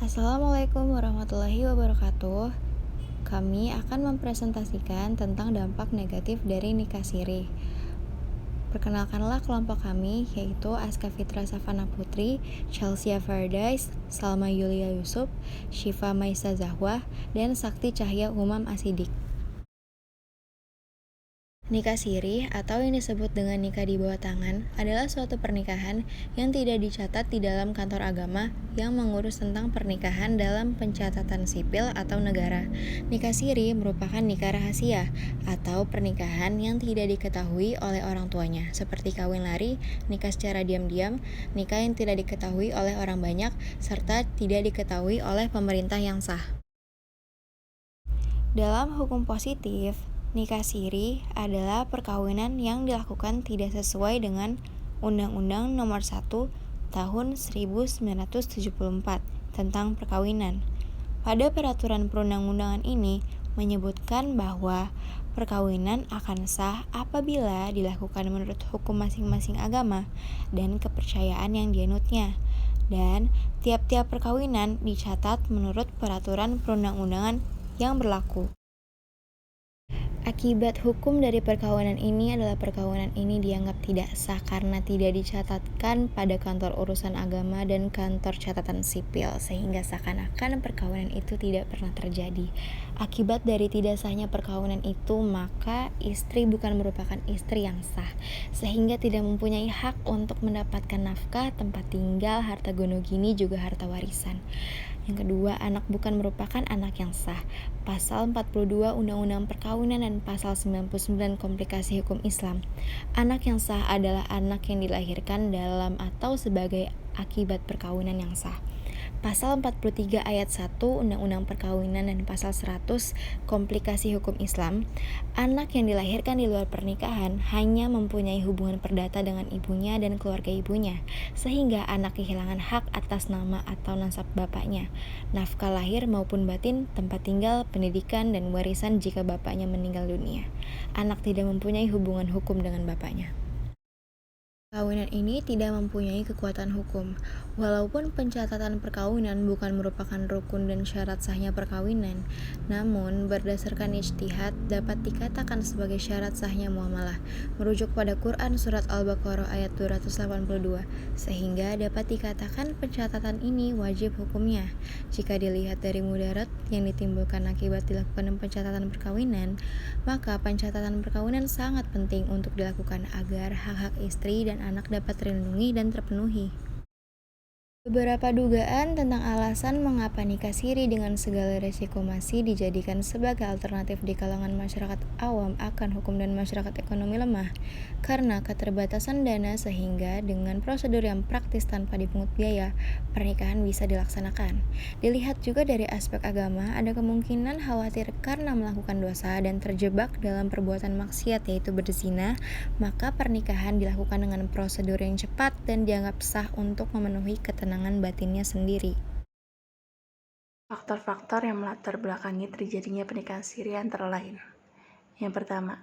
Assalamualaikum warahmatullahi wabarakatuh. Kami akan mempresentasikan tentang dampak negatif dari nikah siri. Perkenalkanlah kelompok kami, yaitu Aska Fitra Savana Putri, Chelsea Fardais, Salma Yulia Yusuf, Syifa Maisa Zahwa, dan Sakti Cahya Umam Asidik. Nikah siri atau yang disebut dengan nikah di bawah tangan adalah suatu pernikahan yang tidak dicatat di dalam kantor agama yang mengurus tentang pernikahan dalam pencatatan sipil atau negara. Nikah siri merupakan nikah rahasia atau pernikahan yang tidak diketahui oleh orang tuanya, seperti kawin lari, nikah secara diam-diam, nikah yang tidak diketahui oleh orang banyak, serta tidak diketahui oleh pemerintah yang sah. Dalam hukum positif, nikah siri adalah perkawinan yang dilakukan tidak sesuai dengan Undang-Undang Nomor 1 Tahun 1974 tentang perkawinan. Pada peraturan perundang-undangan ini menyebutkan bahwa perkawinan akan sah apabila dilakukan menurut hukum masing-masing agama dan kepercayaan yang dianutnya. Dan tiap-tiap perkawinan dicatat menurut peraturan perundang-undangan yang berlaku. Akibat hukum dari perkawinan ini adalah perkawinan ini dianggap tidak sah karena tidak dicatatkan pada kantor urusan agama dan kantor catatan sipil, sehingga seakan-akan perkawinan itu tidak pernah terjadi. Akibat dari tidak sahnya perkawinan itu, maka istri bukan merupakan istri yang sah, sehingga tidak mempunyai hak untuk mendapatkan nafkah, tempat tinggal, harta gonogini, juga harta warisan. Yang kedua, anak bukan merupakan anak yang sah. Pasal 42 Undang-Undang Perkawinan dan Pasal 99 Komplikasi Hukum Islam. Anak yang sah adalah anak yang dilahirkan dalam atau sebagai akibat perkawinan yang sah. Pasal 43 ayat 1 Undang-Undang Perkawinan dan Pasal 100 Komplikasi Hukum Islam, anak yang dilahirkan di luar pernikahan hanya mempunyai hubungan perdata dengan ibunya dan keluarga ibunya, sehingga anak kehilangan hak atas nama atau nasab bapaknya, nafkah lahir maupun batin, tempat tinggal, pendidikan, dan warisan jika bapaknya meninggal dunia. Anak tidak mempunyai hubungan hukum dengan bapaknya. Perkawinan ini tidak mempunyai kekuatan hukum. Walaupun pencatatan perkawinan bukan merupakan rukun dan syarat sahnya perkawinan, namun berdasarkan ijtihad dapat dikatakan sebagai syarat sahnya muamalah, merujuk pada Quran Surat Al-Baqarah ayat 282, sehingga dapat dikatakan pencatatan ini wajib hukumnya. Jika dilihat dari mudarat yang ditimbulkan akibat dilakukan pencatatan perkawinan, maka pencatatan perkawinan sangat penting untuk dilakukan agar hak-hak istri dan anak dapat terlindungi dan terpenuhi. Beberapa dugaan tentang alasan mengapa nikah siri dengan segala resiko masih dijadikan sebagai alternatif di kalangan masyarakat awam akan hukum dan masyarakat ekonomi lemah, karena keterbatasan dana sehingga dengan prosedur yang praktis tanpa dipungut biaya, pernikahan bisa dilaksanakan. Dilihat juga dari aspek agama, ada kemungkinan khawatir karena melakukan dosa dan terjebak dalam perbuatan maksiat yaitu berzina, maka pernikahan dilakukan dengan prosedur yang cepat dan dianggap sah untuk memenuhi ketenangan batinnya sendiri. Faktor-faktor yang melatar belakangi terjadinya pernikahan siri antara lain. Yang pertama,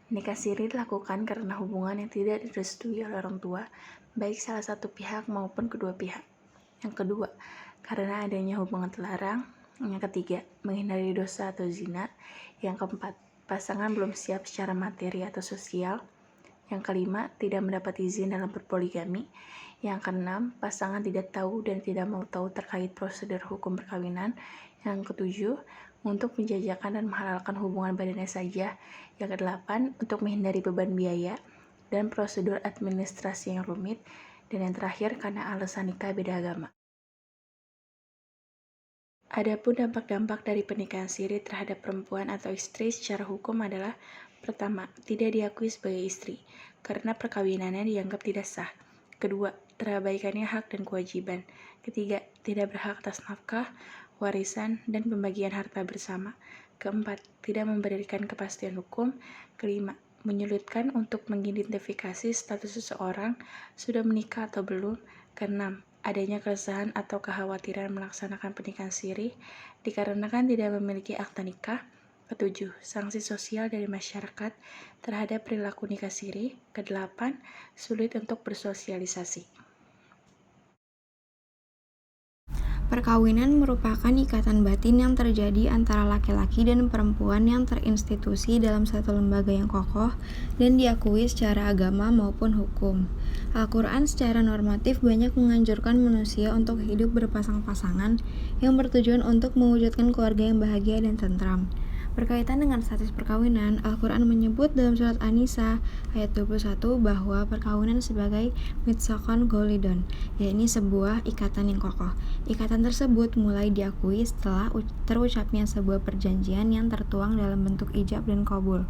nikah siri dilakukan karena hubungan yang tidak direstui oleh orang tua, baik salah satu pihak maupun kedua pihak. Yang kedua, karena adanya hubungan terlarang. Yang ketiga, menghindari dosa atau zina. Yang keempat, pasangan belum siap secara materi atau sosial. Yang kelima, tidak mendapat izin dalam berpoligami. Yang keenam, pasangan tidak tahu dan tidak mau tahu terkait prosedur hukum perkawinan. Yang ketujuh, untuk menjajakan dan menghalalkan hubungan badannya saja. Yang kedelapan, untuk menghindari beban biaya dan prosedur administrasi yang rumit. Dan yang terakhir, karena alasan nikah beda agama. Adapun dampak-dampak dari pernikahan siri terhadap perempuan atau istri secara hukum adalah: pertama, tidak diakui sebagai istri, karena perkawinannya dianggap tidak sah. Kedua, terabaikannya hak dan kewajiban. Ketiga, tidak berhak atas nafkah, warisan, dan pembagian harta bersama. Keempat, tidak memberikan kepastian hukum. Kelima, menyulitkan untuk mengidentifikasi status seseorang sudah menikah atau belum. Keenam, adanya keresahan atau kekhawatiran melaksanakan pernikahan siri dikarenakan tidak memiliki akta nikah. Ketujuh, sanksi sosial dari masyarakat terhadap perilaku nikah siri. Kedelapan, sulit untuk bersosialisasi. Perkawinan merupakan ikatan batin yang terjadi antara laki-laki dan perempuan yang terinstitusi dalam satu lembaga yang kokoh dan diakui secara agama maupun hukum. Al-Quran secara normatif banyak menganjurkan manusia untuk hidup berpasang-pasangan yang bertujuan untuk mewujudkan keluarga yang bahagia dan tentram. Berkaitan dengan status perkawinan, Al-Quran menyebut dalam surat An-Nisa ayat 21 bahwa perkawinan sebagai mitsaqan golidon, yakni sebuah ikatan yang kokoh. Ikatan tersebut mulai diakui setelah terucapnya sebuah perjanjian yang tertuang dalam bentuk ijab dan qabul.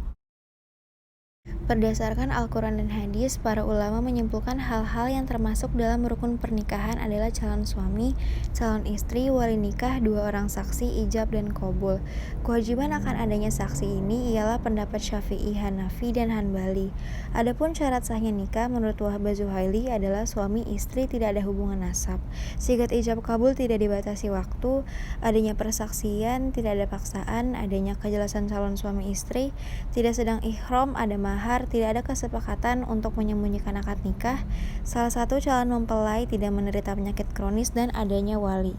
Berdasarkan Al-Quran dan hadis, para ulama menyimpulkan hal-hal yang termasuk dalam rukun pernikahan adalah calon suami, calon istri, wali nikah, dua orang saksi, ijab, dan qabul. Kewajiban akan adanya saksi ini ialah pendapat Syafi'i, Hanafi, dan Hanbali. Adapun syarat sahnya nikah menurut Wahbah Zuhaili adalah suami istri tidak ada hubungan nasab. Sigat ijab kabul tidak dibatasi waktu, adanya persaksian, tidak ada paksaan, adanya kejelasan calon suami istri, tidak sedang ihram, ada mahar, tidak ada kesepakatan untuk menyembunyikan akad nikah, salah satu calon mempelai tidak menderita penyakit kronis, dan adanya wali.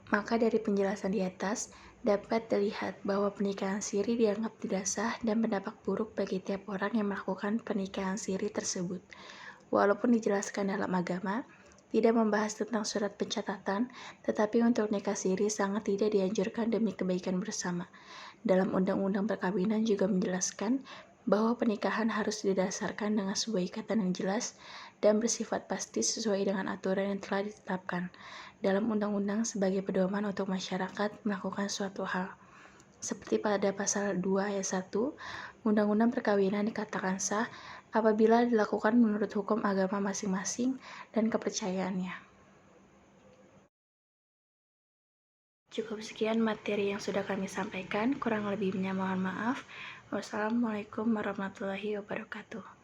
Maka dari penjelasan di atas, dapat dilihat bahwa pernikahan siri dianggap tidak sah dan berdampak buruk bagi tiap orang yang melakukan pernikahan siri tersebut. Walaupun dijelaskan dalam agama, tidak membahas tentang surat pencatatan, tetapi untuk nikah siri sangat tidak dianjurkan demi kebaikan bersama. Dalam Undang-Undang Perkawinan juga menjelaskan bahwa pernikahan harus didasarkan dengan sebuah ikatan yang jelas dan bersifat pasti sesuai dengan aturan yang telah ditetapkan dalam undang-undang sebagai pedoman untuk masyarakat melakukan suatu hal. Seperti pada pasal 2 ayat 1, Undang-Undang Perkawinan dikatakan sah apabila dilakukan menurut hukum agama masing-masing dan kepercayaannya. Cukup sekian materi yang sudah kami sampaikan, kurang lebihnya mohon maaf. Wassalamualaikum warahmatullahi wabarakatuh.